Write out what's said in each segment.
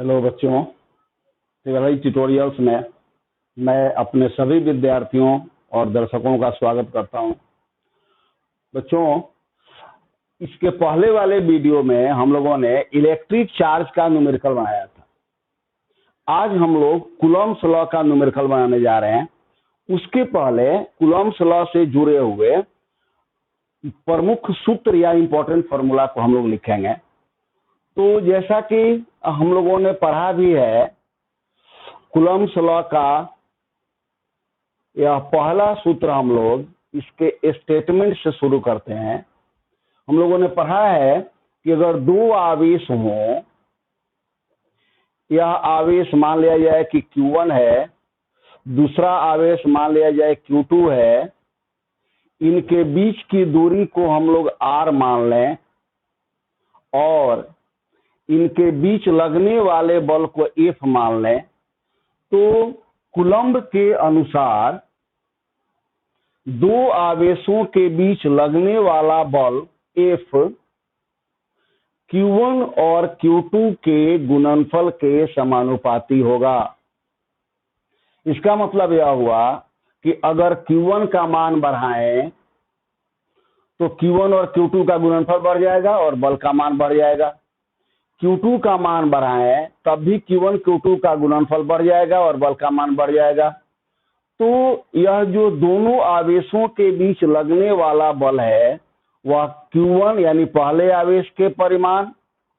Hello बच्चों, theory tutorials में मैं अपने सभी विद्यार्थियों और दर्शकों का स्वागत करता हूं। बच्चों, इसके पहले वाले वीडियो में हम लोगों ने इलेक्ट्रिक चार्ज का न्यूमेरिकल बनाया था। आज हम लोग कूलम्ब्स लॉ का न्यूमेरिकल बनाने जा रहे हैं। उसके पहले कूलम्ब्स लॉ से जुड़े हुए प्रमुख सूत्र या इंपॉर्टेंट फॉर्मूला को हम लोग लिखेंगे। तो जैसा कि हम लोगों ने पढ़ा भी है, कूलम्ब्स लॉ का यह पहला सूत्र हम लोग इसके स्टेटमेंट से शुरू करते हैं। हम लोगों ने पढ़ा है कि अगर दो आवेश हों, यह आवेश मान लिया जाए कि Q1 है, दूसरा आवेश मान लिया जाए Q2 है, इनके बीच की दूरी को हम लोग R मान लें और इनके बीच लगने वाले बल को F मान लें, तो कूलम्ब के अनुसार दो आवेशों के बीच लगने वाला बल F Q1 और Q2 के गुणनफल के समानुपाती होगा। इसका मतलब यह हुआ कि अगर Q1 का मान बढ़ाएं तो Q1 और Q2 का गुणनफल बढ़ जाएगा और बल का मान बढ़ जाएगा। Q2 का मान बढ़ाएं तब भी Q1 Q2 का गुणनफल बढ़ जाएगा और बल का मान बढ़ जाएगा। तो यह जो दोनों आवेशों के बीच लगने वाला बल है वह Q1 यानी पहले आवेश के परिमाण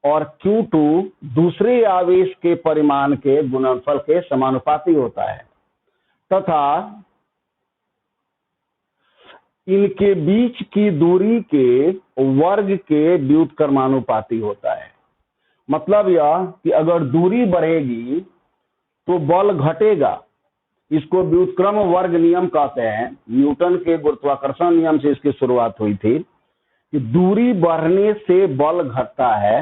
और Q2 दूसरे आवेश के परिमाण के गुणनफल के समानुपाती होता है तथा इनके बीच की दूरी के वर्ग के व्युत्क्रमानुपाती होता है। मतलब यह कि अगर दूरी बढ़ेगी तो बल घटेगा। इसको व्युत्क्रम वर्ग नियम कहते हैं। न्यूटन के गुरुत्वाकर्षण नियम से इसकी शुरुआत हुई थी कि दूरी बढ़ने से बल घटता है।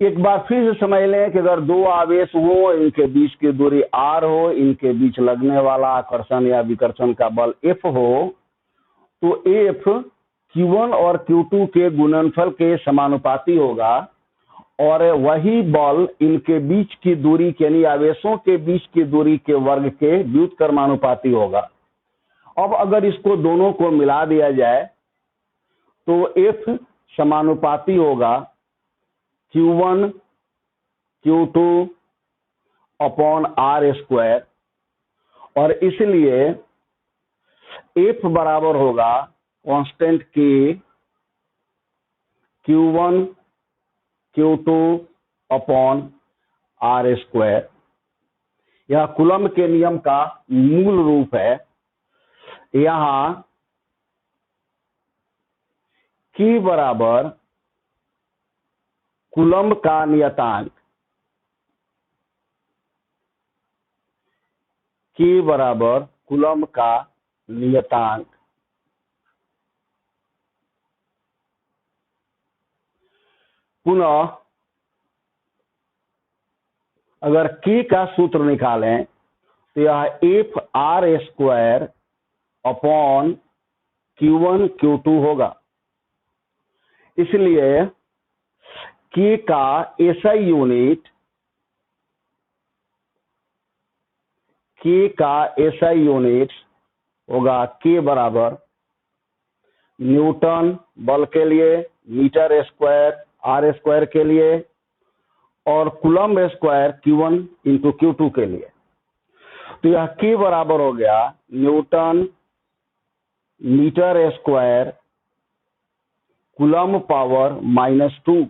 एक बार फिर से समझ लें कि अगर दो आवेश हो, इनके बीच की दूरी R हो, इनके बीच लगने वाला आकर्षण या विकर्षण का बल F हो, तो F Q1 और Q2 के गुणनफल के समानुपाती होगा और वही बल इनके बीच की दूरी यानी आवेशों के बीच की दूरी के वर्ग के व्युत्क्रमानुपाती होगा। अब अगर इसको दोनों को मिला दिया जाए तो F समानुपाती होगा Q1 Q2 upon R square और इसलिए F बराबर होगा constant K Q1 Q2 upon R square. यह कूलम्ब के नियम का मूल रूप है। यहाँ K बराबर कूलम्ब का नियतांक, K बराबर कूलम्ब का नियतांक। पुनः अगर K का सूत्र निकालें तो यह F R square upon Q1 Q2 होगा। इसलिए K का SI यूनिट, K का SI यूनिट होगा K बराबर न्यूटन बल के लिए, मीटर स्क्वायर R स्क्वायर के लिए और coulomb square Q1 into Q2 के लिए। तो यह K बराबर हो गया newton metre square coulomb power -2।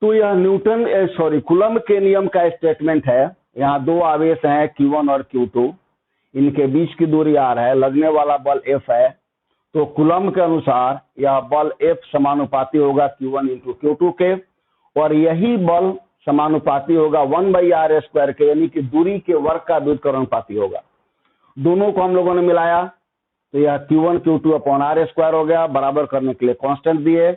तो यह कूलम्ब के नियम का स्टेटमेंट है। यहाँ दो आवेश हैं Q1 और Q2, इनके बीच की दूरी R है, लगने वाला बल F है। तो कूलम्ब के अनुसार यह बल F समानुपाती होगा Q1 इंटू Q2 के और यही बल समानुपाती होगा 1/R स्क्वायर के, यानी कि दूरी के वर्ग का व्युत्क्रमानुपाती होगा। दोनों को हम लोगों ने मिलाया तो यह Q1 Q2 upon R square हो गया। बराबर करने के लिए कांस्टेंट दिए।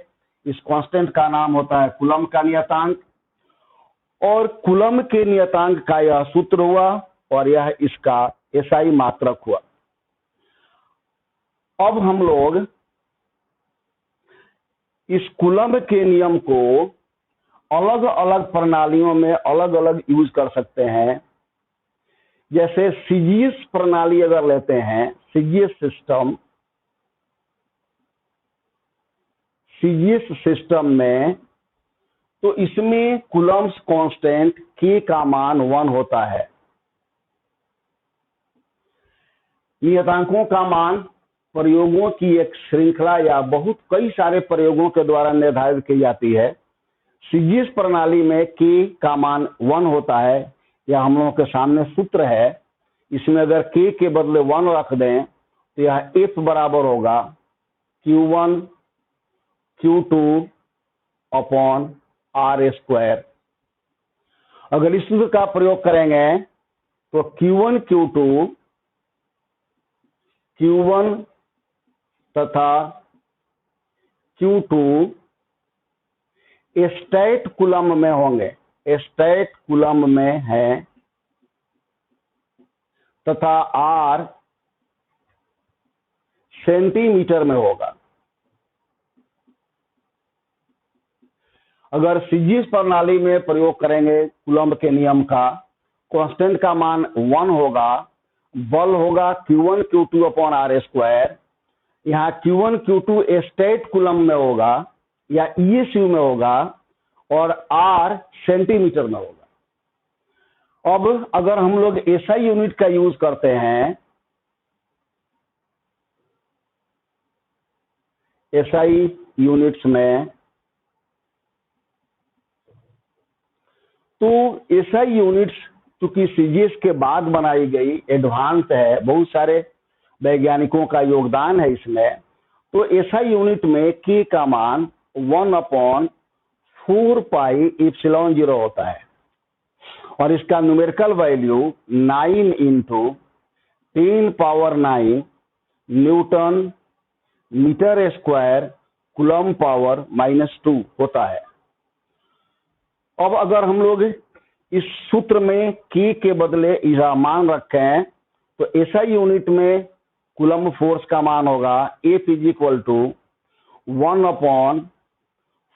इस कांस्टेंट का नाम होता है कूलम्ब का नियतांक और कूलम्ब के नियतांक का यह सूत्र हुआ और यह इसका SI मात्रक हुआ। अब हम लोग इस कूलम्ब के नियम को अलग अलग प्रणालियों में अलग अलग यूज कर सकते हैं। जैसे सीजीएस प्रणाली अगर लेते हैं, सीजीएस सिस्टम में, तो इसमें कूलम्ब्स कांस्टेंट के का मान 1 होता है। नियतांकों का मान प्रयोगों की एक श्रृंखला या बहुत कई सारे प्रयोगों के द्वारा निर्धारित की जाती है। सीजीएस प्रणाली में के का मान 1 होता है। यह हम लोगों के सामने सूत्र है। इसमें अगर के बदले 1 रख दें तो यह एफ बराबर होगा Q1 Q2 upon R square. अगर इस सूत्र का प्रयोग करेंगे तो Q1 Q1 तथा Q2 स्टेट कूलम्ब में होंगे, स्टेट कूलम्ब में है, तथा R सेंटीमीटर में होगा। अगर सीजीएस प्रणाली में प्रयोग करेंगे कूलम्ब के नियम का, कांस्टेंट का मान 1 होगा, बल होगा Q1 Q2 upon R square. यहाँ Q1 Q2 स्टेट कूलम्ब में होगा या ESU में होगा और R सेंटीमीटर में होगा। अब अगर हम लोग SI यूनिट का यूज करते हैं, SI यूनिट्स में, तो SI यूनिट्स चूंकि सीजीएस के बाद बनाई गई, एडवांस है, बहुत सारे वैज्ञानिकों का योगदान है इसमें, तो SI यूनिट में के का मान 1/4 पाई एप्सिलॉन 0 होता है और इसका numerical value 9 × 10⁻⁹ newton metre square coulomb power -2 होता है। अब अगर हम लोग इस सूत्र में के बदले यह मान रखें तो SI यूनिट में कूलम्ब फोर्स का मान होगा F =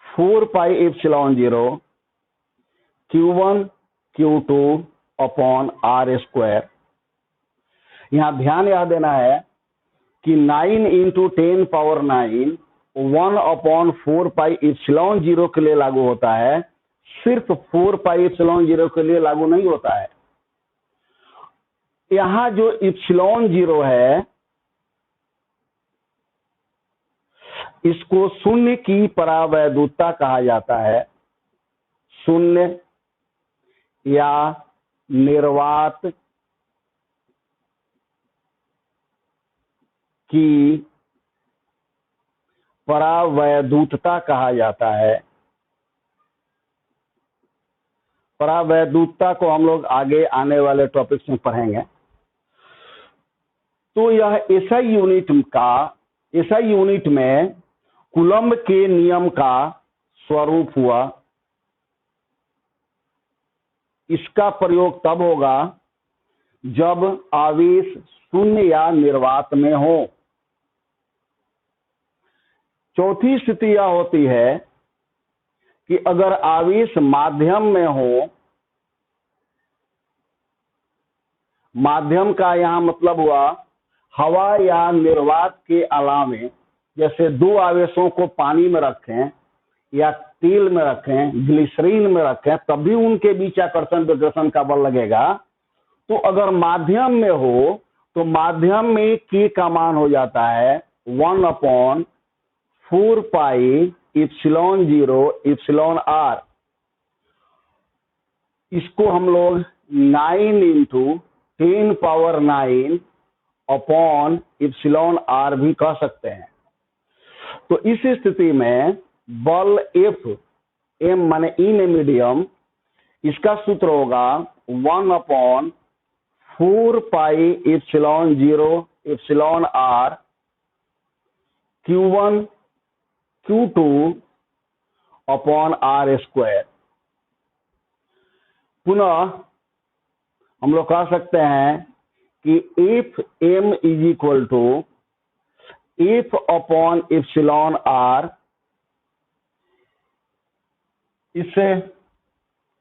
1/4 pi epsilon 0 Q1 Q2 upon R square. यहाँ ध्यान यह देना है कि 9 × 10⁻⁹ 1/4 पाई एप्सिलॉन 0 के लिए लागू होता है, सिर्फ 4 पाई एप्सिलॉन 0 के लिए लागू नहीं होता है। यहाँ जो एप्सिलॉन 0 है, इसको शून्य की परावैद्युतता कहा जाता है। शून्य या निर्वात की परावैद्युतता कहा जाता है। परावैद्युतता को हम लोग आगे आने वाले टॉपिक्स में पढ़ेंगे। तो यह SI यूनिट में कूलम्ब के नियम का स्वरूप हुआ। इसका प्रयोग तब होगा जब आवेश शून्य या निर्वात में हो। चौथी स्थिति यह होती है कि अगर आवेश माध्यम में हो, माध्यम का यहाँ मतलब हुआ हवा या निर्वात के अलावे, जैसे 2 आवेशों को पानी में रखें या तेल में रखें, ग्लिसरीन में रखें, तब भी उनके बीच आकर्षण विकर्षण का बल लगेगा। तो अगर माध्यम में हो तो माध्यम में के का मान हो जाता है 1/4 पाई एप्सिलॉन 0 एप्सिलॉन R। इसको हम लोग 9 × 10⁹ अपॉन एप्सिलॉन R भी कह सकते हैं। तो इस स्थिति में बल F, M माने इन मीडियम, इसका सूत्र होगा 1/4 pi epsilon 0 epsilon R Q1 Q2 upon R square. पुनः हम लोग कह सकते हैं कि FM = F upon epsilon R इससे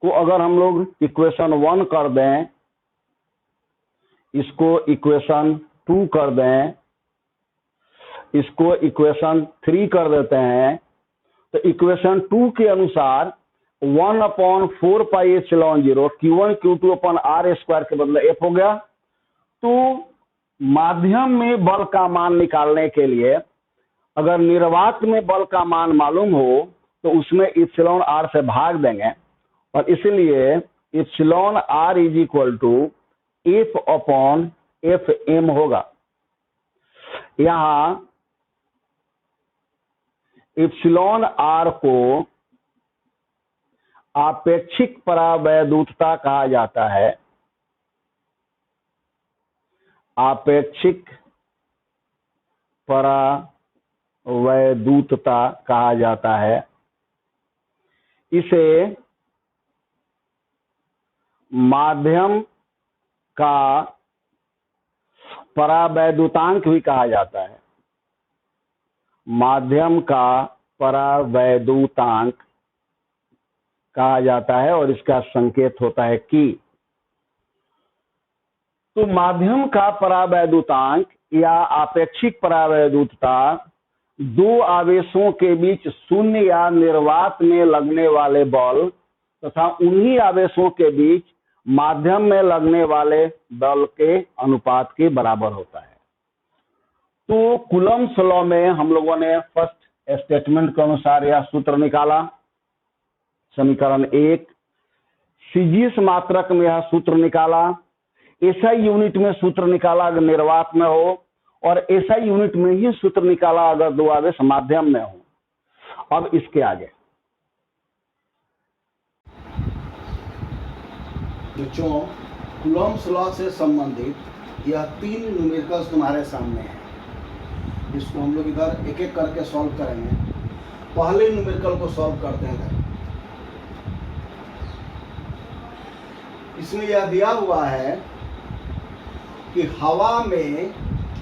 को अगर हम लोग इक्वेशन 1 कर दें, इसको इक्वेशन 2 कर दें, इसको इक्वेशन 3 कर देते हैं, तो इक्वेशन 2 के अनुसार 1/4 पाई एप्सिलॉन 0 Q1 Q2 अपन R स्क्वायर के बदले F हो गया। तो माध्यम में बल का मान निकालने के लिए अगर निर्वात में बल का मान मालूम हो तो उसमें एप्सिलॉन R से भाग देंगे, और इसलिए epsilon R is equal to F/FM होगा। यहां एप्सिलॉन R को आपेक्षिक परावैद्युतता कहा जाता है, आपेक्षिक परावैद्युतता कहा जाता है। इसे माध्यम का परावैद्युतांक भी कहा जाता है, माध्यम का परावैद्युतांक कहा जाता है, और इसका संकेत होता है कि। तो माध्यम का परावैद्युतांक या आपेक्षिक परावैद्युतता दो आवेशों के बीच शून्य या निर्वात में लगने वाले बल तथा उन्हीं आवेशों के बीच माध्यम में लगने वाले बल के अनुपात के बराबर होता है। तो कूलम्ब्स लॉ में हम लोगों ने फर्स्ट स्टेटमेंट के अनुसार यह सूत्र निकाला, समीकरण 1। सीजीएस मात्रक में यह सूत्र निकाला, एसआई यूनिट में सूत्र निकाला अगर निर्वात में हो, और एसआई यूनिट में ही सूत्र निकाला अगर दो आवेश माध्यम में हो। अब इसके आगे बच्चों, कूलम्ब्स लॉ से संबंधित यह 3 न्यूमेरिकल्स तुम्हारे सामने हैं। इसको हम लोग इधर एक एक करके सॉल्व करेंगे। पहले न्यूमेरिकल को सॉल्व करते हैं। इसमें यह दिया हुआ है कि हवा में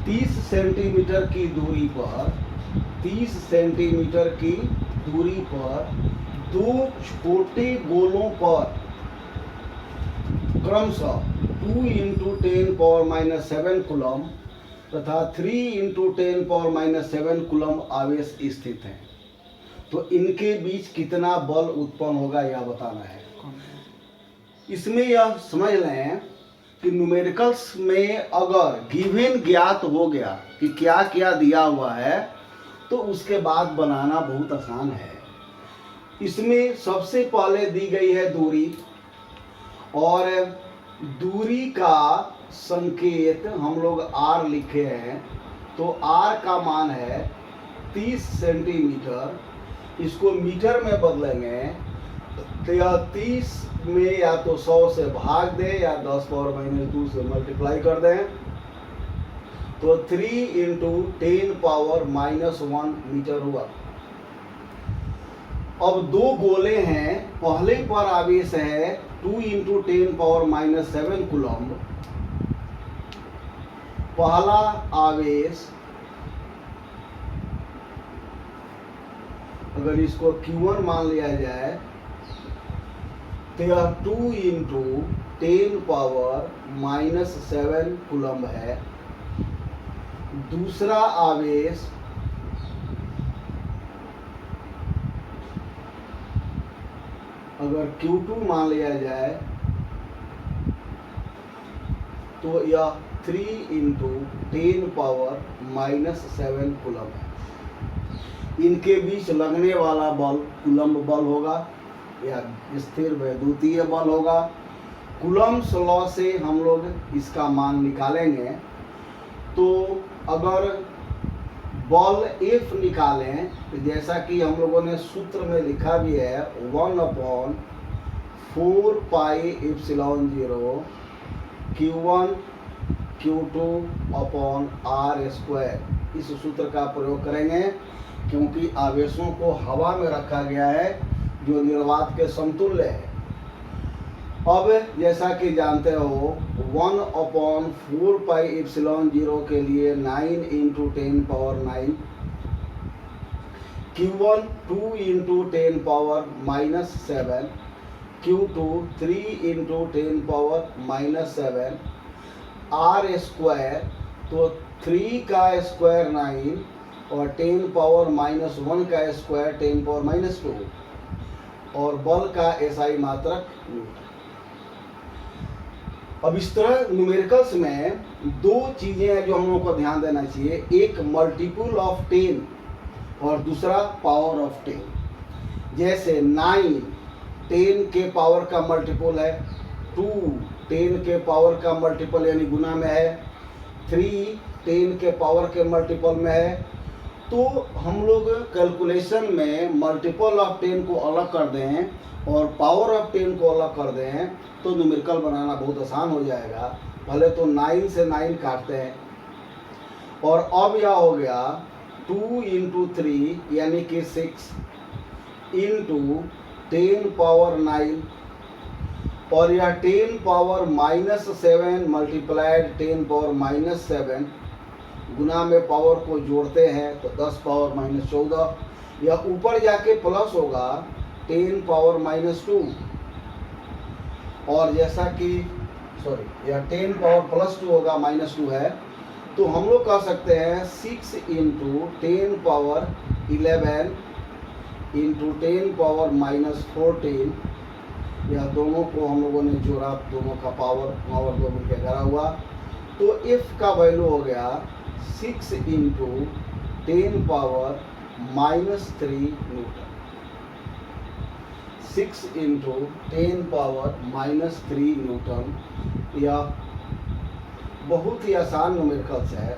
30 सेंटीमीटर की दूरी पर 30 सेंटीमीटर की दूरी पर दो छोटे गोलों पर क्रमशः 2 × 10⁻⁷ कूलम तथा 3 × 10⁻⁷ कूलम आवेश स्थित हैं। तो इनके बीच कितना बल उत्पन्न होगा यह बताना है। इसमें यह समझ लें कि न्यूमेरिकल्स में अगर गिवन ज्ञात हो गया कि क्या क्या दिया हुआ है तो उसके बाद बनाना बहुत आसान है। इसमें सबसे पहले दी गई है दूरी, और दूरी का संकेत हम लोग R लिखे हैं। तो R का मान है 30 सेंटीमीटर। इसको मीटर में बदलेंगे तो यह 30 में या तो 100 से भाग दें या 10⁻⁻² से मल्टीप्लाई कर दें, तो 3 × 10⁻⁻1 मीटर हुआ। अब दो गोले हैं, पहले पर आवेश है 2 × 10⁻⁷ कूलम। पहला आवेश अगर इसको Q1 मान लिया जाए तो यह 2 × 10⁻⁷ कूलम है। दूसरा आवेश अगर Q2 मान लिया जाए तो यह 3 × 10⁻⁷ कूलम है। इनके बीच लगने वाला बल कूलम्ब बल होगा या स्थिर वैद्युतीय बल होगा। कूलम्ब्स लॉ से हम लोग इसका मान निकालेंगे। तो अगर बल F निकालें तो जैसा कि हम लोगों ने सूत्र में लिखा भी है 1/4 pi epsilon 0 Q1 Q2 R square. इस सूत्र का प्रयोग करेंगे क्योंकि आवेशों को हवा में रखा गया है जो निर्वात के समतुल्य है। अब जैसा कि जानते हो 1/4 पाई एप्सिलॉन 0 के लिए 9 × 10⁻⁹ Q1 2 into 10 power minus 7, Q2 3 into 10 power minus 7, R square, तो 3 का स्क्वायर 9 और 10 पावर माइनस 1 का स्क्वायर 10 पावर माइनस 2 और बल का एसआई मात्रक न्यूटन। अब इस तरह न्यूमेरिकल्स में दो चीजें हैं जो हम लोगों को ध्यान देना चाहिए, एक मल्टीपल ऑफ 10 और दूसरा पावर ऑफ 10। जैसे 9 10 के पावर का मल्टीपल है, 2 10 के पावर का मल्टीपल यानी गुना में है, 3 10 के पावर के मल्टीपल में है। तो हम लोग कैलकुलेशन में मल्टीपल ऑफ 10 को अलग कर दें और पावर ऑफ 10 को अलग कर दें तो न्यूमेरिकल बनाना बहुत आसान हो जाएगा। पहले तो 9 से 9 काटते हैं और अब यह हो गया 2 इंटू 3 यानी कि 6 इंटू 10 पावर 9 और यह 10 power minus 7 multiplied 10 power minus 7 गुना में पावर को जोड़ते हैं तो 10 पावर माइनस 14, यह ऊपर जाके प्लस होगा 10 पावर माइनस 2 और जैसा कि यह 10 पावर प्लस 2 होगा, माइनस 2 है, तो हम लोग कह सकते हैं 6 into 10 power 11 into 10 power minus 14, यह दोनों को हम लोगों ने जोड़ा, दोनों का पावर और 2 मिलकर 11 हुआ। तो एफ का वैल्यू हो गया 6 into 10 power minus 3 Newton. 6 into 10 power minus 3 Newton. यह बहुत ही आसान न्यूमेरिकल्स है।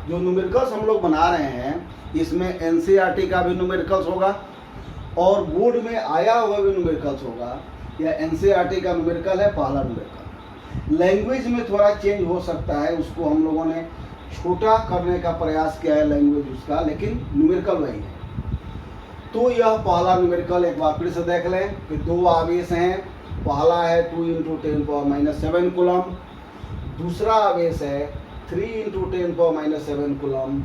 जो न्यूमेरिकल्स हम लोग बना रहे हैं इसमें एनसीईआरटी का भी न्यूमेरिकल्स होगा और बोर्ड में आया हुआ भी न्यूमेरिकल्स होगा। यह एनसीईआरटी का न्यूमेरिकल है, पहला न्यूमेरिकल। लैंग्वेज में थोड़ा चेंज हो सकता है, उसको हम लोगों ने छोटा करने का प्रयास किया है लैंग्वेज उसका, लेकिन न्यूमेरिकल वही है। तो यह पहला न्यूमेरिकल एक बार फिर से देख लें कि दो आवेश हैं। पहला है 2 इंटू 10 पावर माइनस 7 कूलम, दूसरा आवेश है 3 इंटू 10 पावर माइनस 7 कूलम।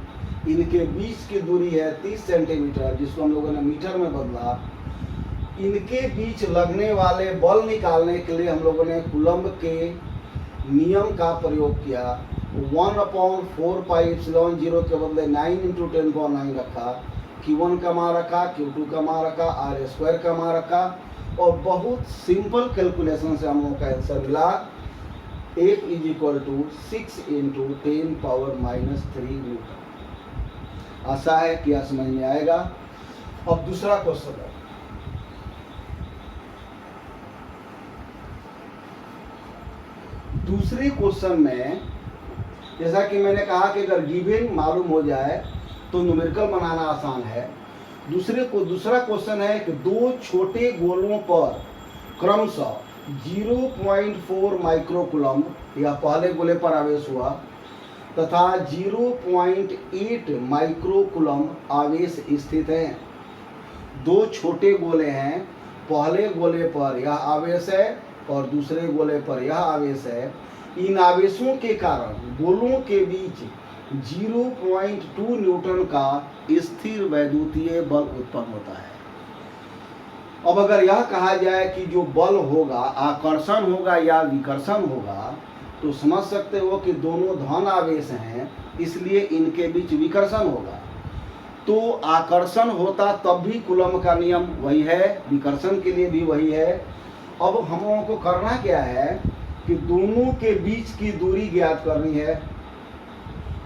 इनके बीच की दूरी है 30 सेंटीमीटर, जिसको हम लोगों ने मीटर में बदला। इनके बीच लगने वाले बल निकालने के लिए हम लोगों ने कूलम के नियम का प्रयोग किया। 1/4 पाई एप्सिलॉन 0 के बदले 9 इंटू 10 पावर 9 रखा, Q1 का मान रखा, Q2 का मान रखा, R स्क्वायर का मान रखा और बहुत सिंपल कैलकुलेशन से हम लोगों का आंसर मिला। F is equal to 6 into 10 power minus 3 newton. आशा है कि यह समझ में आएगा। अब दूसरा क्वेश्चन है, दूसरे क्वेश्चन में जैसा कि मैंने कहा कि अगर गिवन मालूम हो जाए तो न्यूमेरिकल बनाना आसान है। दूसरा क्वेश्चन है कि दो छोटे गोलों पर क्रमशः 0.4 माइक्रोकूलम या पहले गोले पर आवेश हुआ तथा 0.8 माइक्रोकूलम आवेश स्थित है। दो छोटे गोले हैं, पहले गोले पर यह आवेश है और दूसरे गोले पर यह आवेश है। इन आवेशों के कारण गोलों के बीच 0.2 न्यूटन का स्थिर वैद्युतीय बल उत्पन्न होता है। अब अगर यह कहा जाए कि जो बल होगा आकर्षण होगा या विकर्षण होगा, तो समझ सकते हो कि दोनों धन आवेश हैं, इसलिए इनके बीच विकर्षण होगा। तो आकर्षण होता तब भी कूलम का नियम वही है, विकर्षण के लिए भी वही है। अब हम लोगों को करना क्या है कि दोनों के बीच की दूरी ज्ञात करनी है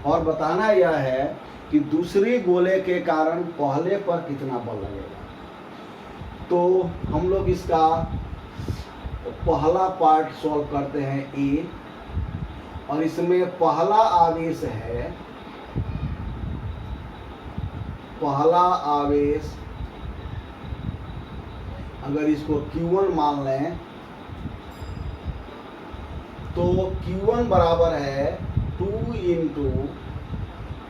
और बताना यह है कि दूसरे गोले के कारण पहले पर कितना बल लगेगा। तो हम लोग इसका पहला पार्ट सॉल्व करते हैं ए, और इसमें पहला आवेश है, पहला आवेश अगर इसको Q1 मान लें तो Q1 बराबर है 2 इंटू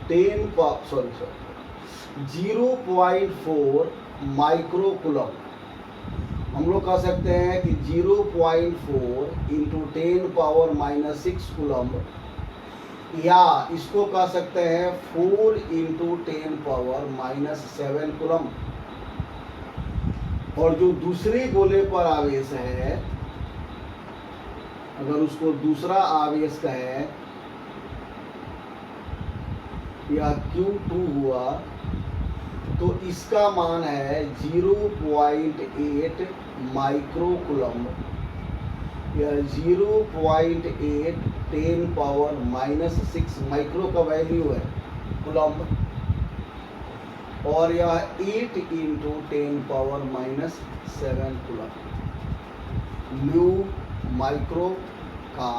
0.4 माइक्रोकूलम। हम लोग कह सकते हैं कि 0.4 इंटू 10 पावर माइनस 6 कूलम या इसको कह सकते हैं 4 इंटू 10 पावर माइनस 7 कूलम। और जो दूसरे गोले पर आवेश है, अगर उसको दूसरा आवेश कहे या Q2 हुआ, तो इसका मान है 0.8 माइक्रो कूलम या 0.8 10 पावर माइनस 6 माइक्रो का वैल्यू है कूलम, और यह 8 into 10 power minus 7 coulomb. Mu micro का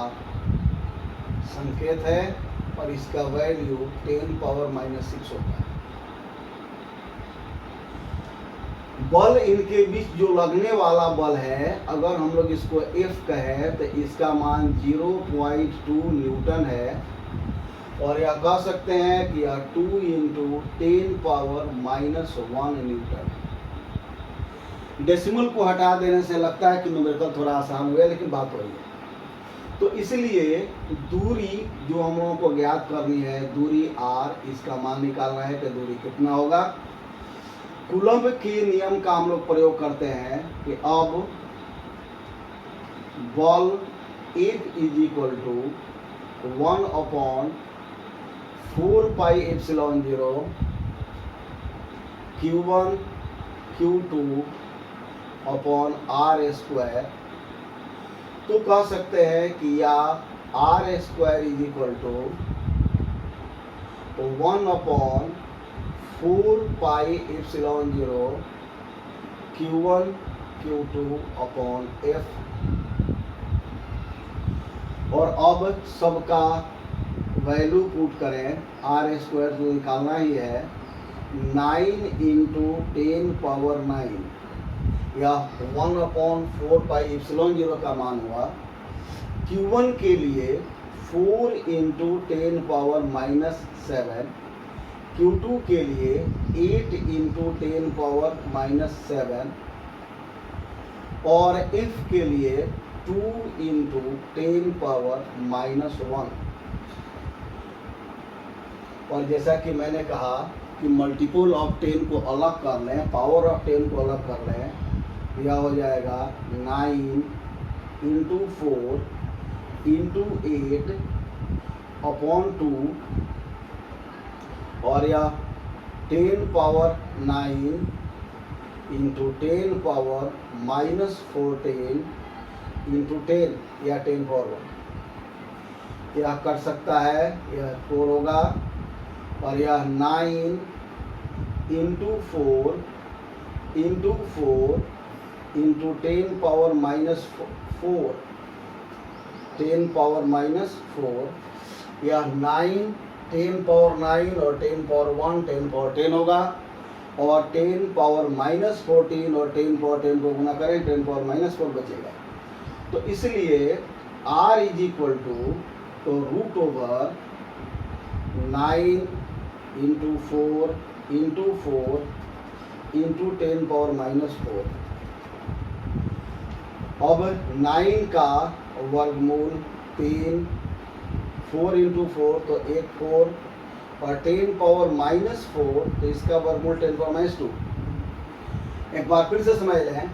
संकेत है और इसका वैल्यू 10 पावर माइनस 6 होता है। बल इनके बीच जो लगने वाला बल है, अगर हम लोग इसको F कहें तो इसका मान 0.2 न्यूटन है, और यह कह सकते हैं कि यह 2 into 10 power minus 1 Newton. Decimal को हटा देने से लगता है कि न्यूमेरिकल थोड़ा आसान हुआ, लेकिन बात वही है। तो इसलिए दूरी जो हम लोगों को ज्ञात करनी है, दूरी r, इसका मान निकालना है कि दूरी कितना होगा। कूलम्ब के नियम का हम लोग प्रयोग करते हैं कि अब बल F is equal to 1/4 pi epsilon 0 Q1 Q2 upon R square. तो कह सकते हैं कि या R square is equal to 1/4 pi epsilon 0 Q1 Q2 upon F। और अब सबका वैल्यू पुट करें, R स्क्वायर जो निकालना ही है, 9 इंटू 10 पावर 9 या 1/4 पाई एप्सिलॉन 0 का मान हुआ। Q1 के लिए 4 इंटू 10 पावर माइनस 7, Q2 के लिए 8 इंटू 10 पावर माइनस 7, और F के लिए 2 इंटू 10 पावर माइनस 1। और जैसा कि मैंने कहा कि मल्टीपल ऑफ 10 को अलग कर लें, पावर ऑफ 10 को अलग कर लें, यह हो जाएगा 9 इंटू 4 इंटू 8 अपॉन 2, और यह 10 power 9 into 10 power minus 14 into 10 या 10 पावर 1। यह कर सकता है, यह 4 होगा, और यह 9 into 4 into 4 into 10 power minus 4, 10 power minus 4, यह 9 10 पावर 9 और 10 पावर 1 10 पावर 10 होगा, और 10 पावर माइनस 14 और 10 पावर 10 को गुना करें, 10 पावर माइनस 4 बचेगा। तो इसलिए R इज इक्वल टू, तो root over 9 into 4 into 4 into 10 power minus 4। अब 9 का वर्गमूल 3, 4 इंटू 4 तो 1 4, और 10 पावर माइनस 4 तो इसका वर्गमूल 10 पावर माइनस 2। एक बार फिर से समझ लें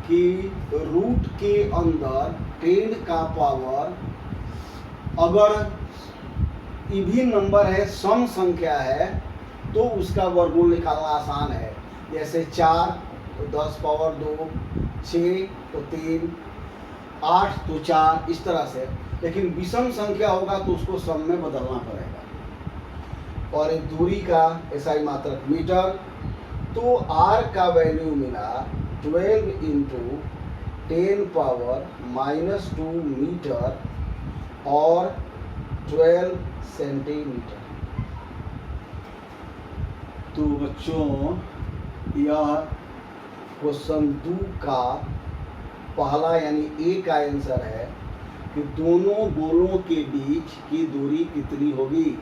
कि रूट के अंदर 10 का पावर अगर इवन नंबर है, सम संख्या है, तो उसका वर्गमूल निकालना आसान है। जैसे 4 तो 10 पावर 2, 6 तो 3, 8 तो 4, इस तरह से। लेकिन विषम संख्या होगा तो उसको सम में बदलना पड़ेगा। और एक दूरी का SI मात्रक मीटर, तो R का वैल्यू मिला 12 इंटू 10 पावर माइनस 2 मीटर और 12 सेंटीमीटर। तो बच्चों, यह क्वेश्चन 2 का पहला यानी A का आंसर है कि दोनों गोलों के बीच की दूरी कितनी होगी।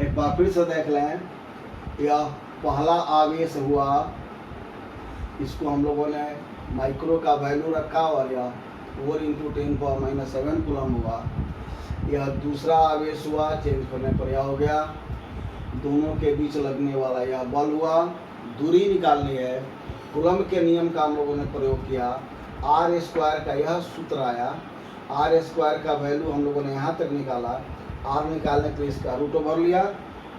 एक बार फिर से देख लें, यह पहला आवेश हुआ, इसको हम लोगों ने माइक्रो का वैल्यू रखा, और यह 4 इंटू 10 पावर माइनस 7 कूलम हुआ। यह दूसरा आवेश हुआ, चेंज करने पर यह हो गया। दोनों के बीच लगने वाला यह बल हुआ। दूरी निकालनी है, कूलम्ब के नियम का हम लोगों ने प्रयोग किया। आर स्क्वायर का यह सूत्र आया। आर स्क्वायर का वैल्यू हम लोगों ने यहाँ तक निकाला। आर निकालने के लिए इसका रूट ओवर लिया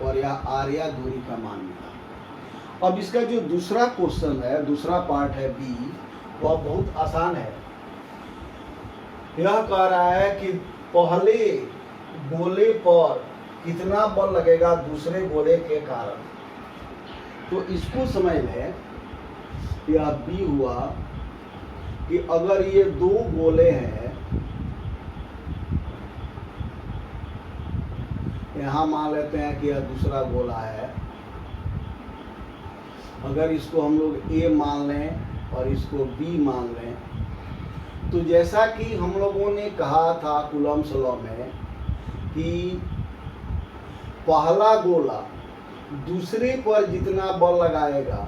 और यह आर या दूरी का मान निकाला। अब इसका जो दूसरा क्वेश्चन है, दूसरा पार्ट है बी, वह बहुत आसान है। यह कह रहा है कि पहले गोले पर कितना बल लगेगा दूसरे गोले के कारण। तो इसको समझ लें, यह बी हुआ कि अगर ये दो गोले हैं, यहां मान लेते हैं कि यह दूसरा गोला है। अगर इसको हम लोग ए मान लें और इसको बी मान लें, तो जैसा कि हम लोगों ने कहा था कूलम्ब्स लॉ में कि पहला गोला दूसरे पर जितना बल लगाएगा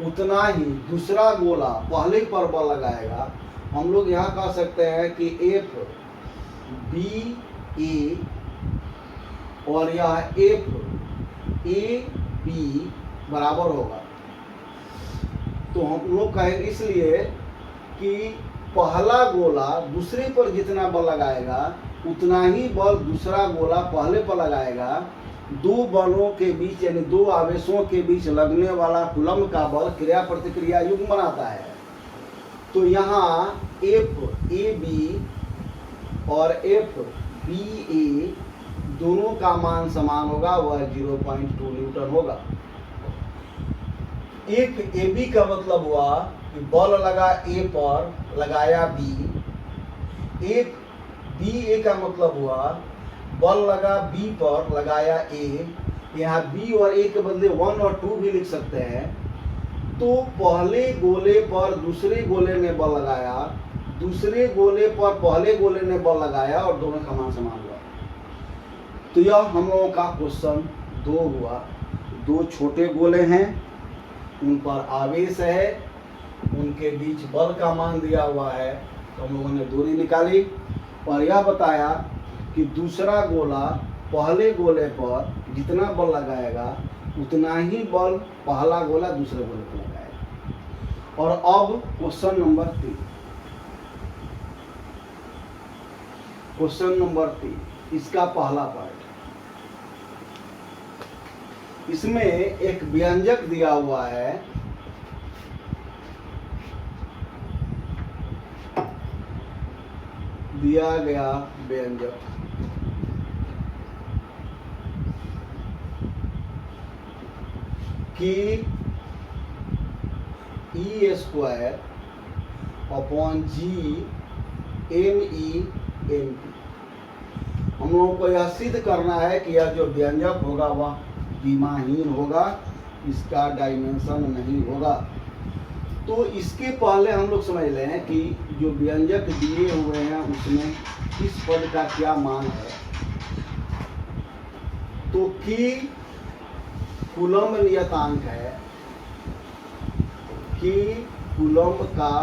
उतना ही दूसरा गोला पहले पर बल लगाएगा। हम लोग यहाँ कह सकते हैं कि एफ बी ए और यह एफ ए बी बराबर होगा। तो हम लोग कहेंगे इसलिए कि पहला गोला दूसरे पर जितना बल लगाएगा उतना ही बल दूसरा गोला पहले पर लगाएगा। दो बलों के बीच यानी दो आवेशों के बीच लगने वाला कूलम्ब का बल क्रिया प्रतिक्रिया युग्म बनाता है। तो यहाँ एफ ए बी और एफ बी ए दोनों का मान समान होगा, वह 0.2 न्यूटन होगा। एफ ए बी का मतलब हुआ कि बल लगा ए पर, लगाया बी। एफ बी ए का मतलब हुआ बल लगा बी पर, लगाया ए। यहाँ बी और ए के बदले 1 और 2 भी लिख सकते हैं। तो पहले गोले पर दूसरे गोले ने बल लगाया, दूसरे गोले पर पहले गोले ने बल लगाया और दोनों का मान समान हुआ। तो यह हम लोगों का क्वेश्चन 2 हुआ। दो छोटे गोले हैं, उन पर आवेश है, उनके बीच बल का मान दिया हुआ है। तो हम लोगों ने दूरी निकाली और यह बताया कि दूसरा गोला पहले गोले पर जितना बल लगाएगा उतना ही बल पहला गोला दूसरे गोले पर लगाएगा। और अब क्वेश्चन नंबर 3। क्वेश्चन नंबर 3 इसका पहला पार्ट। इसमें एक व्यंजक दिया हुआ है, दिया गया व्यंजक कि e square upon G m e m p. हम लोगों को यह सिद्ध करना है कि यह जो व्यंजक होगा वह विमाहीन होगा, इसका डायमेंशन नहीं होगा। तो इसके पहले हम लोग समझ लें कि जो व्यंजक दिए हुए हैं उसमें किस पद का क्या मान है। तो कि कूलम्ब नियतांक है, कि कूलम्ब का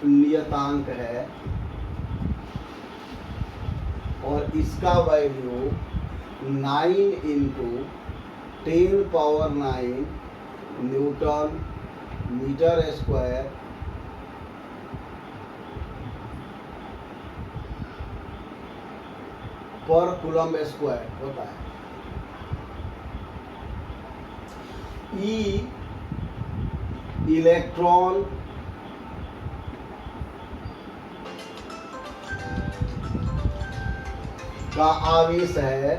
नियतांक है और इसका वैल्यू 9 × 10⁹ न्यूटन मीटर स्क्वायर पर कूलम्ब स्क्वायर होता है। ई इलेक्ट्रॉन का आवेश है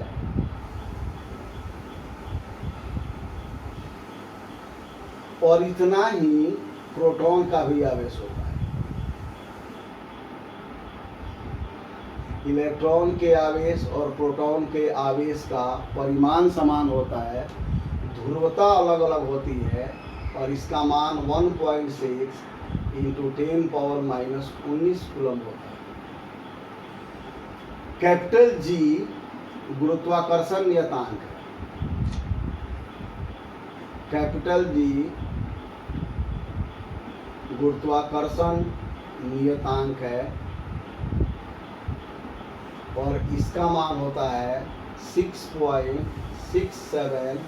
और इतना ही प्रोटॉन का भी आवेश होता है। इलेक्ट्रॉन के आवेश और प्रोटॉन के आवेश का परिमाण समान होता है, ध्रुवता अलग अलग होती है और इसका मान 1.6 × 10⁻⁻19 कूलम्ब होता है। कैपिटल जी गुरुत्वाकर्षण नियतांक है। कैपिटल जी गुरुत्वाकर्षण नियतांक है और इसका मान होता है 6.67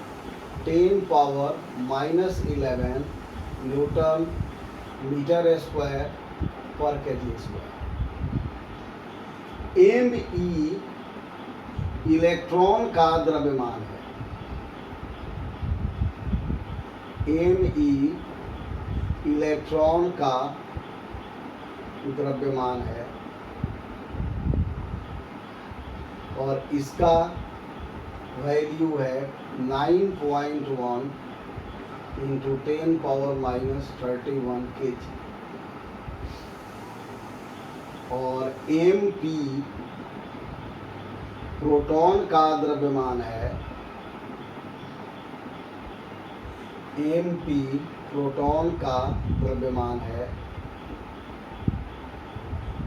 10 power minus 11 newton metre square पर KG square. M e electron का द्रव्यमान है। एम ई इलेक्ट्रॉन का द्रव्यमान है और इसका वैल्यू है 9.1 इंटू 10 पावर माइनस 31 kg। और एम पी प्रोटॉन का द्रव्यमान है। एम पी प्रोटॉन का द्रव्यमान है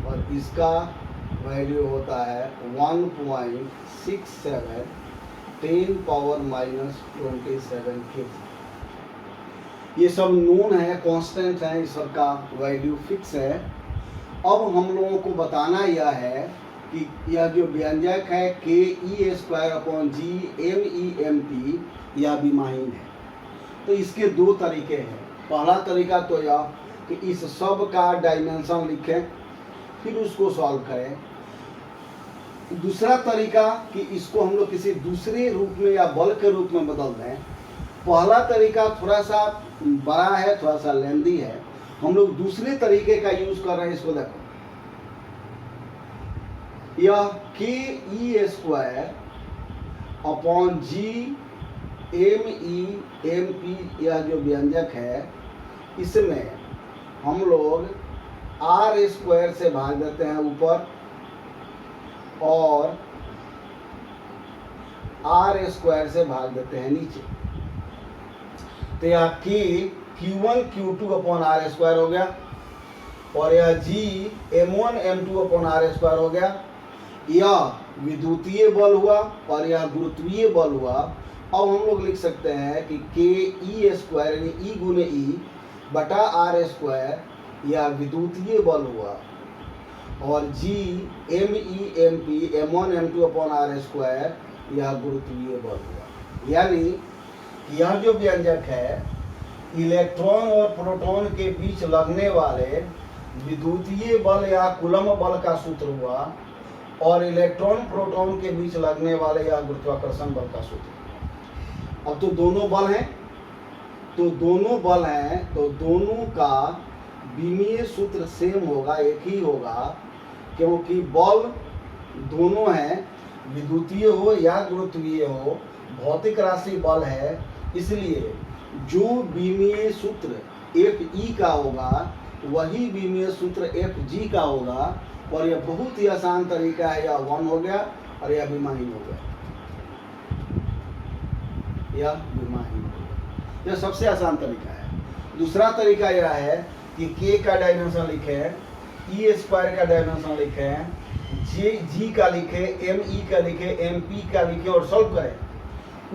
और इसका वैल्यू होता है 1.67 10 पावर माइनस 27 kg। ये सब नोन है, कांस्टेंट है, इस सब का वैल्यू फिक्स है। अब हम लोगों को बताना यह है कि यह जो व्यंजक है Ke²/G MEMP यह विमाहीन है। तो इसके दो तरीके हैं। पहला तरीका तो यह कि इस सब का डायमेंशन लिखें फिर उसको सॉल्व करें। दूसरा तरीका कि इसको हम लोग किसी दूसरे रूप में या बल के रूप में बदल दें। पहला तरीका थोड़ा सा बड़ा है, थोड़ा सा लेंदी है। हम लोग दूसरे तरीके का यूज कर रहे हैं। इसको देखो, यह Ke²/G यह जो व्यंजक है इसमें हम लोग r² से भाग देते हैं ऊपर और r² से भाग देते हैं नीचे। तो यह Q1Q2/r² हो गया और यह G M1M2/r² हो गया। यह विद्युतीय बल हुआ और यह गुरुत्वीय बल हुआ। अब हम लोग लिख सकते हैं कि Ke² यानी E गुने E बटा r² यह विद्युतीय बल हुआ और G MEMP M1M2/r² यह गुरुत्वीय बल हुआ। यानी यह जो व्यंजक है इलेक्ट्रॉन और प्रोटॉन के बीच लगने वाले विद्युतीय बल या कूलम्ब बल का सूत्र हुआ और इलेक्ट्रॉन प्रोटॉन के बीच लगने वाले या गुरुत्वाकर्षण बल का सूत्र। अब तो दोनों बल हैं, तो दोनों का विमीय सूत्र सेम होगा, एक ही होगा, क्योंकि बल दोनों हैं, विद्युतीय हो या गुरुत्वीय हो, भौतिक राशि बल है। इसलिए जो विमीय सूत्र Fe का होगा वही विमीय सूत्र Fg का होगा। और यह बहुत ही आसान तरीका है। यह 1 हो गया और यह विमाहीन हो गया, यह विमाहीन हो गया। यह सबसे आसान तरीका है। दूसरा तरीका यह है कि K का डायमेंशन लिखें, E² का डायमेंशन लिखें, G का लिखें, ME का लिखें, MP का लिखें और सॉल्व करें।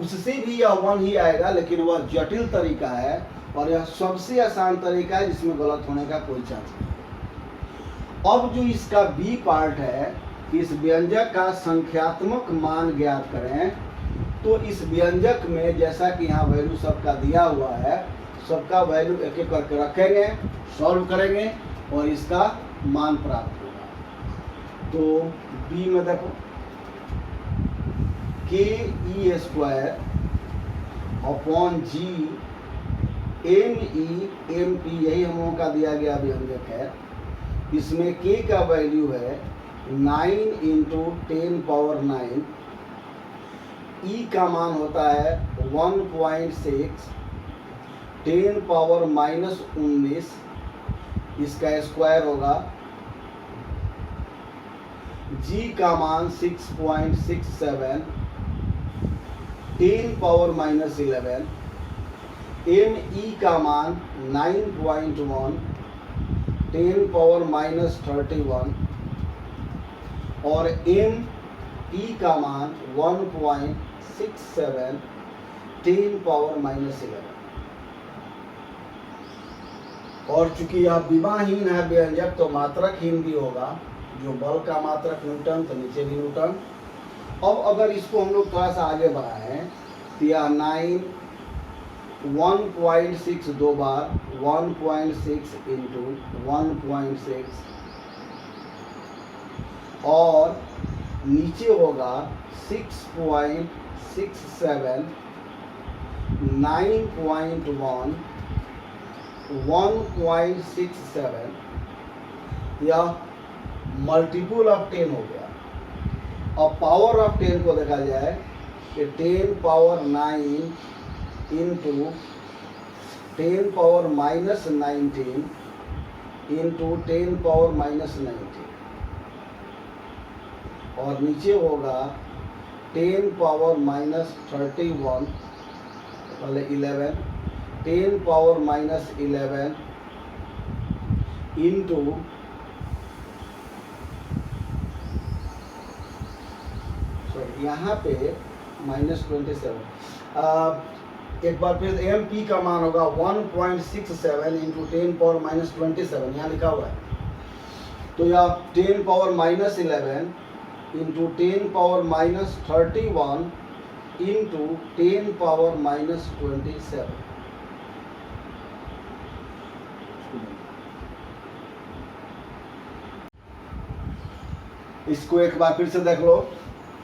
उससे भी यह 1 ही आएगा, लेकिन वह जटिल तरीका है और यह सबसे आसान तरीका है जिसमें गलत होने का कोई चांस नहीं। अब जो इसका बी पार्ट है कि इस व्यंजक का संख्यात्मक मान ज्ञात करें। तो इस व्यंजक में जैसा कि यहाँ वैल्यू सबका दिया हुआ है, सबका वैल्यू एक एक करके रखेंगे, सॉल्व करेंगे और इसका मान प्राप्त होगा। तो बी में देखो Ke²/G MEMP यही हम लोगों का दिया गया व्यंजक है। इसमें K का वैल्यू है 9 इंटू 10 पावर 9। E का मान होता है 1.6 10 पावर माइनस 19, इसका स्क्वायर होगा। G का मान 6.67 10 पावर माइनस 11। ME का मान 9.1 10 पावर माइनस 31 और MP का मान 1.67 10 पावर माइनस 11। और चूंकि यह विमाहीन है व्यंजक तो मात्रकहीन भी होगा। जो बल का मात्रक न्यूटन, तो नीचे भी न्यूटन। अब अगर इसको हम लोग थोड़ा सा आगे बढ़ाएं तो यह 9 1.6 दो बार 1.6 इंटू 1.6 और नीचे होगा 6.67 9.1 1.67, यह मल्टीपल ऑफ 10 हो गया। अब पावर ऑफ 10 को देखा जाए कि 10 power 9 into 10 power minus 19 into 10 power minus 19 और नीचे होगा 10 पावर माइनस 31, पहले 11 10 पावर माइनस 11 इंटू यहाँ पे -27। एक बार फिर एम पी का मान होगा 1.67 इंटू 10 पावर माइनस 27, यहाँ लिखा हुआ है। तो यह 10 power minus 11 into 10 power minus 31 into 10 power minus 27। इसको एक बार फिर से देख लो।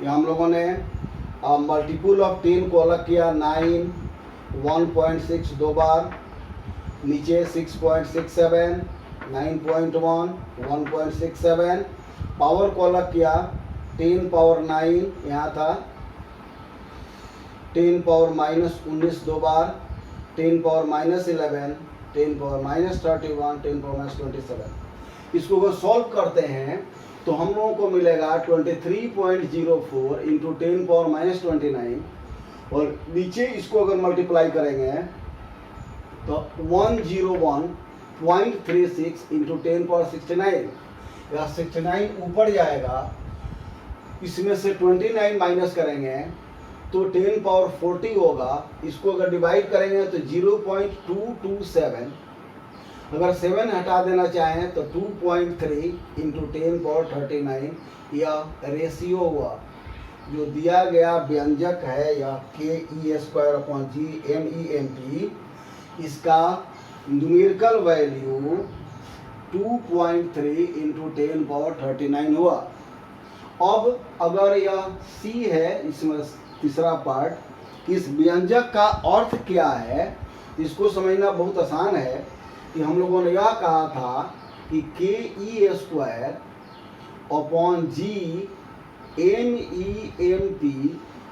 ये हम लोगों ने मल्टीपल ऑफ 10 को अलग किया, 9 1.6 दो बार, नीचे 6.67 9.1 1.67, पावर को अलग किया 10 पावर 9 यहाँ था, 10 पावर माइनस 19 दो बार, 10 power minus 11 10 power minus 31 10 power minus 27। इसको अगर सॉल्व करते हैं तो हम लोगों को मिलेगा 23.04 इंटू 10 पावर माइनस 29 और नीचे इसको अगर मल्टीप्लाई करेंगे तो 101.36 इंटू 10 पावर 69। या 69 ऊपर जाएगा, इसमें से 29 माइनस करेंगे तो 10 पावर 40 होगा। इसको अगर डिवाइड करेंगे तो 0.227, अगर 7 हटा देना चाहें तो 2.3 इंटू 10 पावर 39। यह रेशियो हुआ जो दिया गया व्यंजक है या ke²/g इसका न्यूमेरिकल वैल्यू 2.3 इंटू 10 पावर 39 हुआ। अब अगर यह c है, इसमें तीसरा पार्ट, इस व्यंजक का अर्थ क्या है, इसको समझना बहुत आसान है कि हम लोगों ने यह कहा था कि ke²/g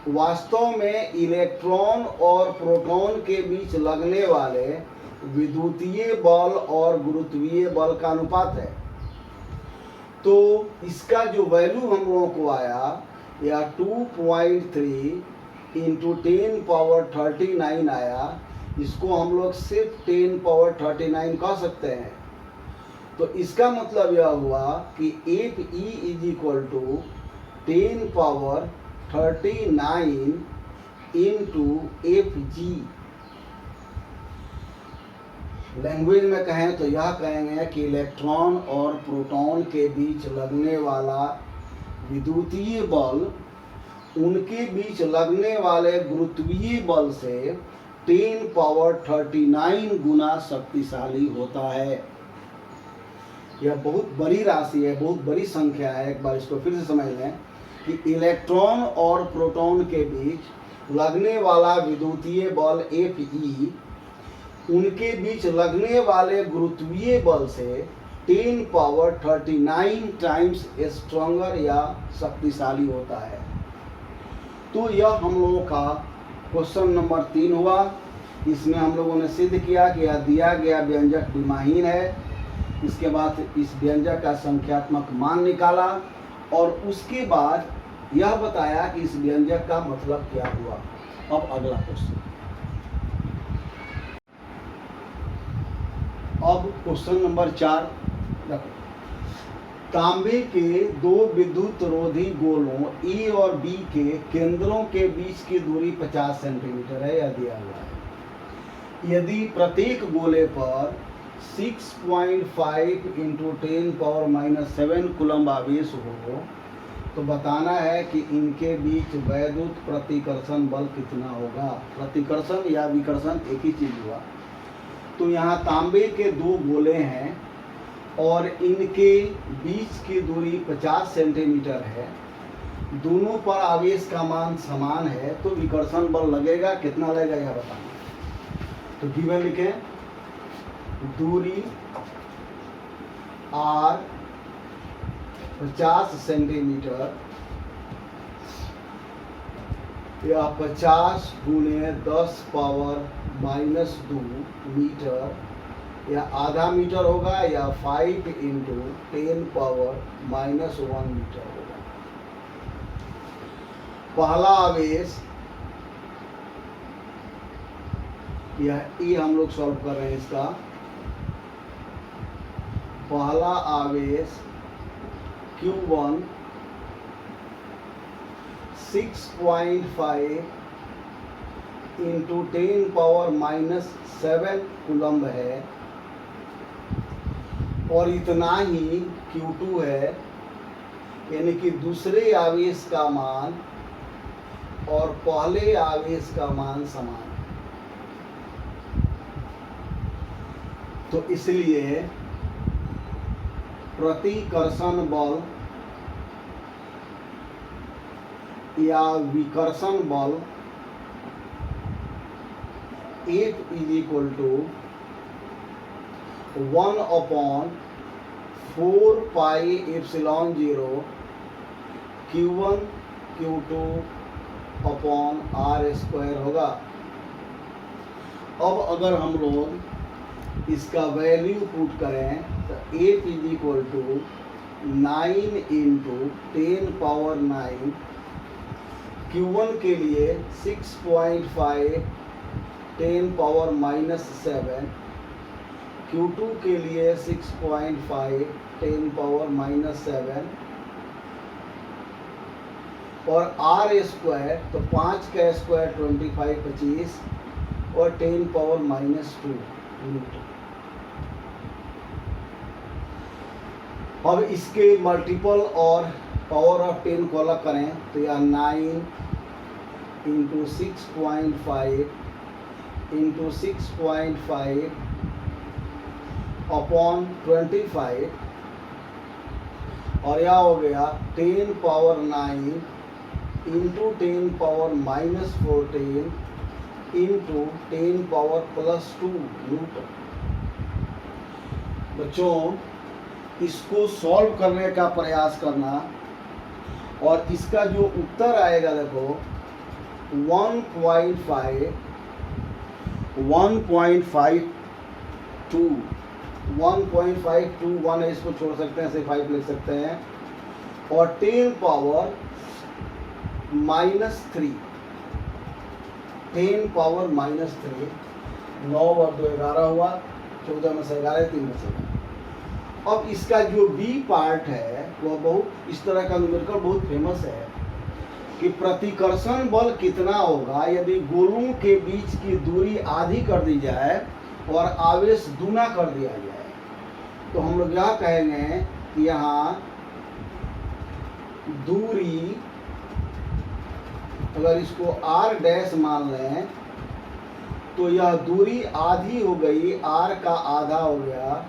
वास्तव में इलेक्ट्रॉन और प्रोटॉन के बीच लगने वाले विद्युतीय बल और गुरुत्वीय बल का अनुपात है। तो इसका जो वैल्यू हम लोगों को आया या 2.3 इंटू 10 पावर 39 आया। इसको हम लोग सिर्फ 10 पावर 39 कह सकते हैं। तो इसका मतलब यह हुआ कि Fe is equal to 10 power 39 into Fg। Language में कहें तो यह कहेंगे कि इलेक्ट्रॉन और प्रोटॉन के बीच लगने वाला विद्युतीय बल उनके बीच लगने वाले गुरुत्वीय बल से 10 पावर 39 गुना शक्तिशाली होता है। यह बहुत बड़ी राशि है, बहुत बड़ी संख्या है। एक बार इसको फिर से समझ लें कि इलेक्ट्रॉन और प्रोटॉन के बीच लगने वाला विद्युतीय बल Fe उनके बीच लगने वाले गुरुत्वीय बल से 10 पावर 39 टाइम्स स्ट्रॉन्गर या शक्तिशाली होता है। तो यह हम लोगों का क्वेश्चन नंबर 3 हुआ। इसमें हम लोगों ने सिद्ध किया कि यह दिया गया व्यंजक विमाहीन है। इसके बाद इस व्यंजक का संख्यात्मक मान निकाला और उसके बाद यह बताया कि इस व्यंजक का मतलब क्या हुआ। अब अगला क्वेश्चन, अब क्वेश्चन नंबर 4 देखो। तांबे के दो विद्युत रोधी गोलों ए और बी के केंद्रों के बीच की दूरी 50 सेंटीमीटर है, यह दिया हुआ है। यदि प्रत्येक गोले पर 6.5 इंटू 10⁻⁷ कूलम्ब आवेश हो, तो बताना है कि इनके बीच वैद्युत प्रतिकर्षण बल कितना होगा। प्रतिकर्षण या विकर्षण एक ही चीज हुआ। तो यहाँ तांबे के दो गोले हैं और इनके बीच की दूरी 50 सेंटीमीटर है, दोनों पर आवेश का मान समान है, तो विकर्षण बल लगेगा, कितना लगेगा यह बताना। तो गिवन लिखें, दूरी r 50 सेंटीमीटर या 50 गुणे 10⁻⁻² मीटर या आधा मीटर होगा या 5 इंटू 10⁻⁻1 मीटर होगा। पहला आवेश ये हम लोग सॉल्व कर रहे हैं। इसका पहला आवेश Q1 6.5 इंटू 10⁻⁷ कूलम्ब है और इतना ही Q2 है, यानी कि दूसरे आवेश का मान और पहले आवेश का मान समान। तो इसलिए प्रतिकर्षण बल या विकर्षण बल F is equal to 1/4πε0 Q1 Q2 upon r² होगा। अब अगर हम लोग इसका वैल्यू पुट करें तो F is equal to 9 into 10⁻⁹, Q1 के लिए 6.5 10⁻⁷, Q2 के लिए 6.5 10⁻⁷, और r² तो 5 का स्क्वायर 25 25 और 10⁻⁻² न्यूटन। अब इसके मल्टीपल और पावर ऑफ 10 को अलग करें तो यह 9 इंटू 6.5 इंटू 6.5 अपॉन 25 और यह हो गया 10⁻⁹ इंटू 10⁻⁻14 इंटू 10⁻+2 न्यूटन। बच्चों, इसको सॉल्व करने का प्रयास करना और इसका जो उत्तर आएगा देखो 1.521 है, इसको छोड़ सकते हैं, ऐसे 5 लिख सकते हैं, और 10⁻⁻3 10⁻⁻3 9 और 2 11 हुआ, 14 में से 11 3 में से। अब इसका जो बी पार्ट है वह बहुत इस तरह का न्यूमेरिकल बहुत फेमस है कि प्रतिकर्षण बल कितना होगा यदि गोलों के बीच की दूरी आधी कर दी जाए और आवेश दूना कर दिया जाए। तो हम लोग यह कहेंगे कि यहाँ दूरी, अगर इसको r' मान लें तो यह दूरी आधी हो गई, r का आधा हो गया।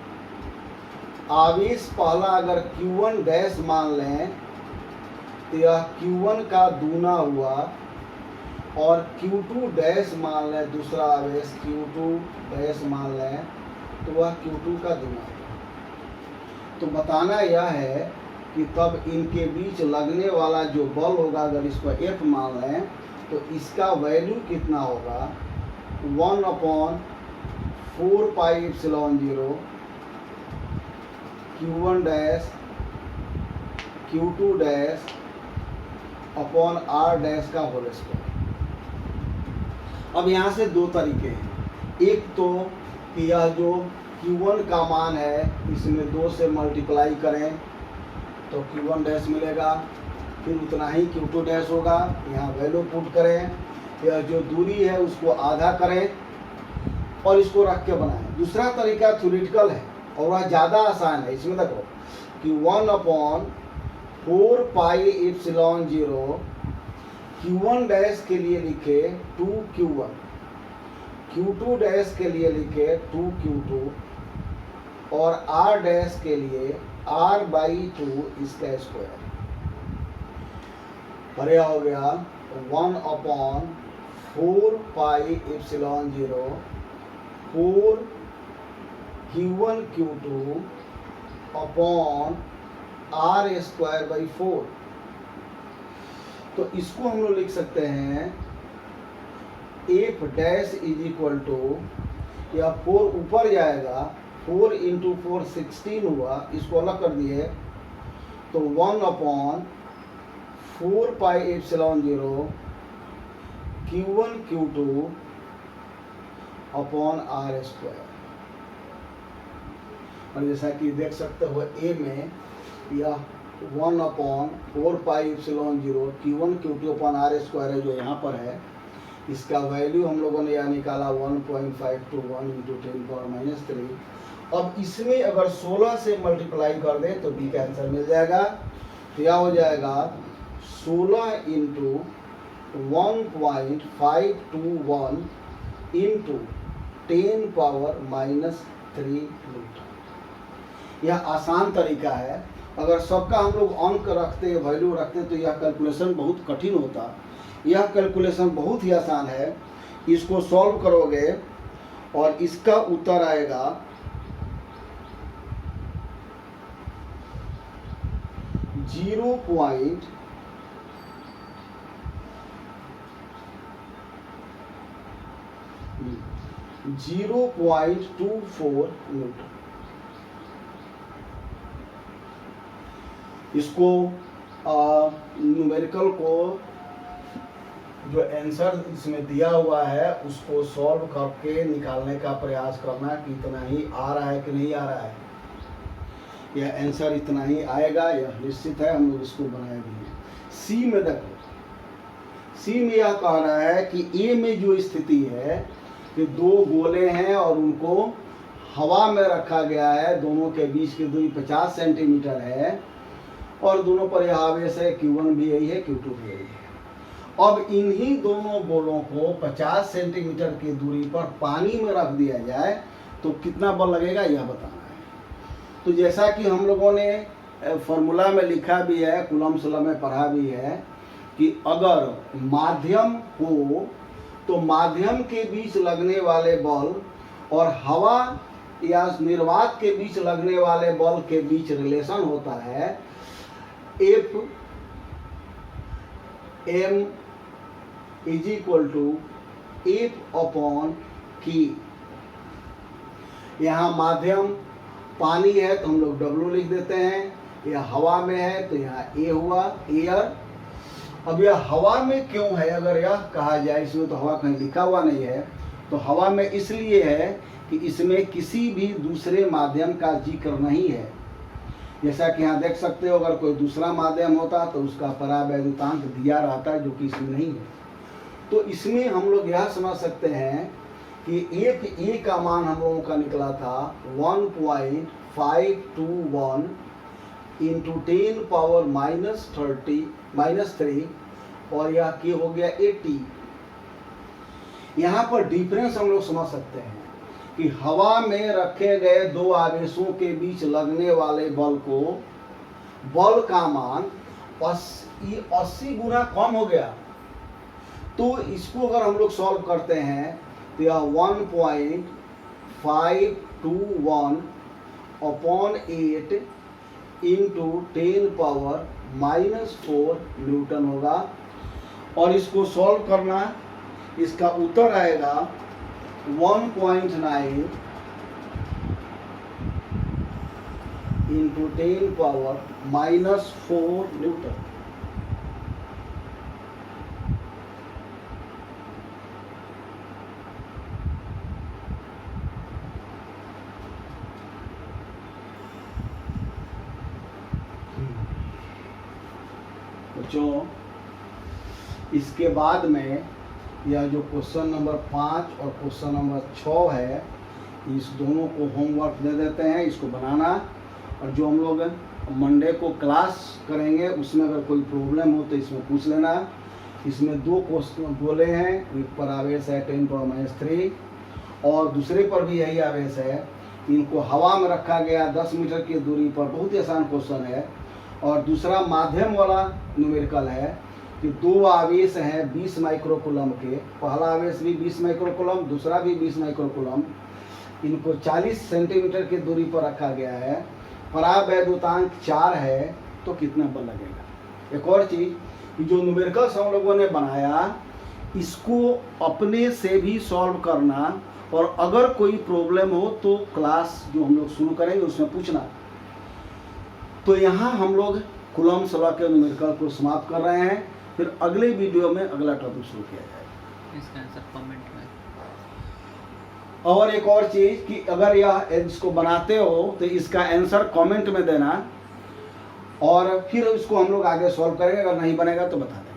आवेश पहला अगर Q1' मान लें तो यह Q1 का दूना हुआ, और Q2' मान लें, दूसरा आवेश Q2' मान लें तो वह Q2 का दूना हुआ। तो बताना यह है कि तब इनके बीच लगने वाला जो बल होगा, अगर इसको F मान लें तो इसका वैल्यू कितना होगा 1/4πε0 Q1' Q2' अपॉन r' का होल स्क्वायर। अब यहाँ से दो तरीके हैं, एक तो कि यह जो Q1 का मान है इसमें 2 से मल्टीप्लाई करें तो Q1' मिलेगा, फिर उतना ही Q2' होगा, यहाँ वैल्यू पुट करें, यह जो दूरी है उसको आधा करें और इसको रख के बनाएं। दूसरा तरीका थ्योरेटिकल है और वह ज़्यादा आसान है। इसमें देखो कि 1/4πε0 Q1 डैश के लिए लिखे 2Q1, Q2 डैश के लिए लिखे 2Q2 और R डैश के लिए R/2 इसका स्क्वायर। पर यह हो गया 1/4πε0 4 Q1 Q2 अपॉन R²/4। तो इसको हम लोग लिख सकते हैं F dash is equal to, या 4 ऊपर जाएगा, 4 × 4 16 हुआ, इसको अलग कर दिए तो 1/4πε0 Q1 Q2 अपॉन R²। और जैसा कि देख सकते हो ए में यह 1/4πε0 Q1 Q2 अपॉन R² है जो यहाँ पर है। इसका वैल्यू हम लोगों ने यहाँ निकाला 1.521 × 10⁻³ अब इसमें अगर 16 से मल्टीप्लाई कर दे तो बी का आंसर मिल जाएगा। तो यह हो जाएगा 16 × 1.521 × 10⁻³ न्यूटन। यह आसान तरीका है। अगर सबका हम लोग अंक रखते, वैल्यू रखते तो यह कैलकुलेशन बहुत कठिन होता। यह कैलकुलेशन बहुत ही आसान है। इसको सॉल्व करोगे और इसका उत्तर आएगा 0.24 न्यूटन। इसको न्यूमेरिकल को जो आंसर इसमें दिया हुआ है उसको सॉल्व करके निकालने का प्रयास करना कि इतना ही आ रहा है कि नहीं आ रहा है। यह आंसर इतना ही आएगा, यह निश्चित है। हम लोग इसको बनाए भी हैं। सी में देखो, सी में यह कह रहा है कि ए में जो स्थिति है कि दो गोले हैं और उनको हवा में रखा गया है, दोनों के बीच की दूरी 50 सेंटीमीटर है और दोनों पर यह आवेश है, Q1 भी यही है, Q2 भी यही है। अब इन्हीं दोनों गोलों को 50 सेंटीमीटर की दूरी पर पानी में रख दिया जाए तो कितना बल लगेगा यह बताना है। तो जैसा कि हम लोगों ने फॉर्मूला में लिखा भी है, कूलम्ब्स लॉ में पढ़ा भी है कि अगर माध्यम हो तो माध्यम के बीच लगने वाले बल और हवा या निर्वात के बीच लगने वाले बल के बीच रिलेशन होता है F m is equal to F/K। यहाँ माध्यम पानी है तो हम लोग W लिख देते हैं, यह हवा में है तो यहाँ A हुआ, एयर। अब यह हवा में क्यों है अगर यह कहा जाए, इसमें तो हवा कहीं लिखा हुआ नहीं है, तो हवा में इसलिए है कि इसमें किसी भी दूसरे माध्यम का जिक्र नहीं है। जैसा कि यहाँ देख सकते हो, अगर कोई दूसरा माध्यम होता तो उसका परावैद्युतांक दिया रहता है, जो कि इसमें नहीं है। तो इसमें हम लोग यह समझ सकते हैं कि एक ए का मान हम लोगों का निकला था 1.521 × 10⁻³ और यह के हो गया 80। यहाँ पर डिफरेंस हम लोग समझ सकते हैं कि हवा में रखे गए दो आवेशों के बीच लगने वाले बल को, बल का मान 80 गुना कम हो गया। तो इसको अगर हम लोग सॉल्व करते हैं तो यह 1.521 अपॉन 8 × 10⁻⁴ न्यूटन होगा। और इसको सॉल्व करना, इसका उत्तर आएगा 1.9 × 10⁻⁴ न्यूटन। बच्चों, इसके बाद में या जो क्वेश्चन नंबर 5 और क्वेश्चन नंबर 6 है, इस दोनों को होमवर्क दे देते हैं, इसको बनाना। और जो हम लोग मंडे को क्लास करेंगे उसमें अगर कोई प्रॉब्लम हो तो इसमें पूछ लेना। इसमें 2 क्वेश्चन बोले हैं, एक पर आवेश है 10⁻³ और दूसरे पर भी यही आवेश है। इनको हवा में रखा गया 10 मीटर की दूरी पर, बहुत ही आसान क्वेश्चन है। और दूसरा माध्यम वाला न्यूमेरिकल है कि 2 आवेश हैं 20 माइक्रोकूलम के, पहला आवेश भी 20 माइक्रोकूलम, दूसरा भी 20 माइक्रोकूलम। इनको 40 सेंटीमीटर की दूरी पर रखा गया है, परावैद्युतांक 4 है, तो कितना बल लगेगा। एक और चीज़ कि जो न्यूमेरिकल्स हम लोगों ने बनाया, इसको अपने से भी सॉल्व करना, और अगर कोई प्रॉब्लम हो तो क्लास जो हम लोग शुरू करेंगे उसमें पूछना। तो यहाँ हम लोग कूलम्ब्स लॉ के न्यूमेरिकल को समाप्त कर रहे हैं, फिर अगले वीडियो में अगला टॉपिक शुरू किया जाएगा। इसका आंसर कमेंट में। और एक और चीज़ कि अगर यह इसको बनाते हो तो इसका आंसर कमेंट में देना, और फिर इसको हम लोग आगे सॉल्व करेंगे। अगर नहीं बनेगा तो बता दें।